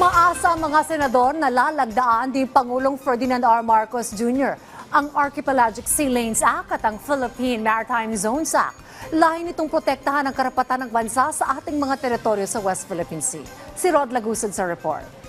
Umaasa ang mga senador na lalagdaan ni Pangulong Ferdinand R. Marcos Jr. ang Archipelagic Sea Lanes Act at ang Philippine Maritime Zones Act. Layo nitong protektahan ang karapatan ng bansa sa ating mga teritoryo sa West Philippine Sea. Si Rod Lagusad sa report.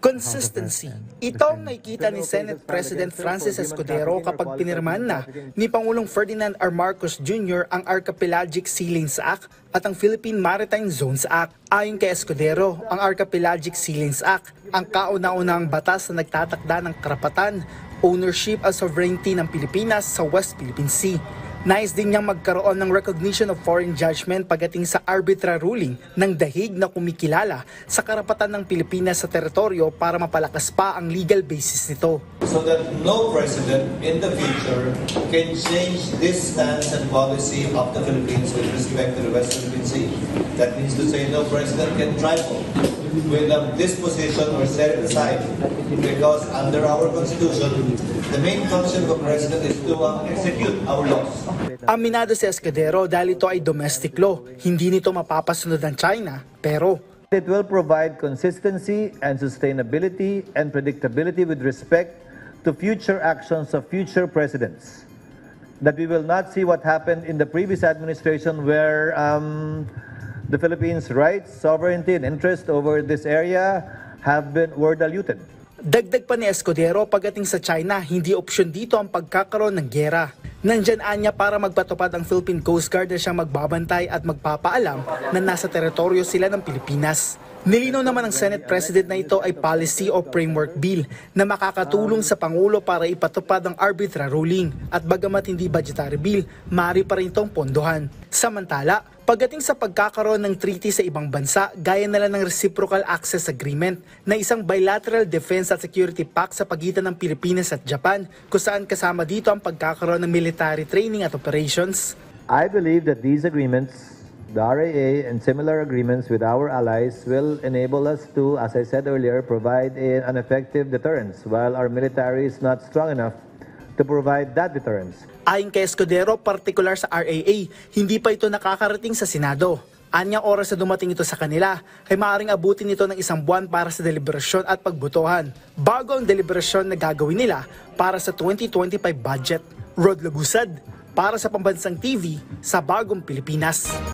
Consistency. Ito ang nakikita ni Senate President Francis Escudero kapag pinirmahan na ni Pangulong Ferdinand R. Marcos Jr. ang Archipelagic Sea Lanes Act at ang Philippine Maritime Zones Act. Ayon kay Escudero, ang Archipelagic Sea Lanes Act ang kauna-unahang batas na nagtatakda ng karapatan, ownership at sovereignty ng Pilipinas sa West Philippine Sea. Nais din niyang magkaroon ng recognition of foreign judgment pagdating sa arbitral ruling ng dahig na kumikilala sa karapatan ng Pilipinas sa teritoryo para mapalakas pa ang legal basis nito. So that no president in the future can change this stance and policy of the Philippines with respect to the West Philippine Sea. That means to say no president can trifle with this position or set it aside, because under our constitution, the main function of a president is to execute our laws. Aminado si Escudero dahil ito ay domestic law, hindi nito mapapasunod ng China, pero it will provide consistency and sustainability and predictability with respect to future actions of future presidents. That we will not see what happened in the previous administration where the Philippines' rights, sovereignty, and interest over this area were diluted. Dagdag pa ni Escudero, pagdating sa China, hindi opsyon dito ang pagkakaroon ng giyera. Nandyan anya para magpatupad ang Philippine Coast Guard na siyang magbabantay at magpapaalam na nasa teritoryo sila ng Pilipinas. Nilinaw naman ng Senate President na ito ay policy o framework bill na makakatulong sa Pangulo para ipatupad ang arbitral ruling at bagamat hindi budgetary bill, maaari pa rin itong pondohan. Samantala, pagdating sa pagkakaroon ng treaty sa ibang bansa, gaya na lang ng Reciprocal Access Agreement na isang bilateral defense at security pact sa pagitan ng Pilipinas at Japan, kung saan kasama dito ang pagkakaroon ng military training at operations. I believe that these agreements, the RAA and similar agreements with our allies, will enable us to, as I said earlier, provide an effective deterrence while our military is not strong enough to provide that deterrence. Ayon kay Escudero, partikular sa RAA, hindi pa ito nakakarating sa Senado. Anyang oras na dumating ito sa kanila, ay maaaring abutin ito ng isang buwan para sa deliberasyon at pagbotohan, bago ang deliberasyon na gagawin nila para sa 2025 budget. Rod Lagusad, para sa Pambansang TV, sa Bagong Pilipinas.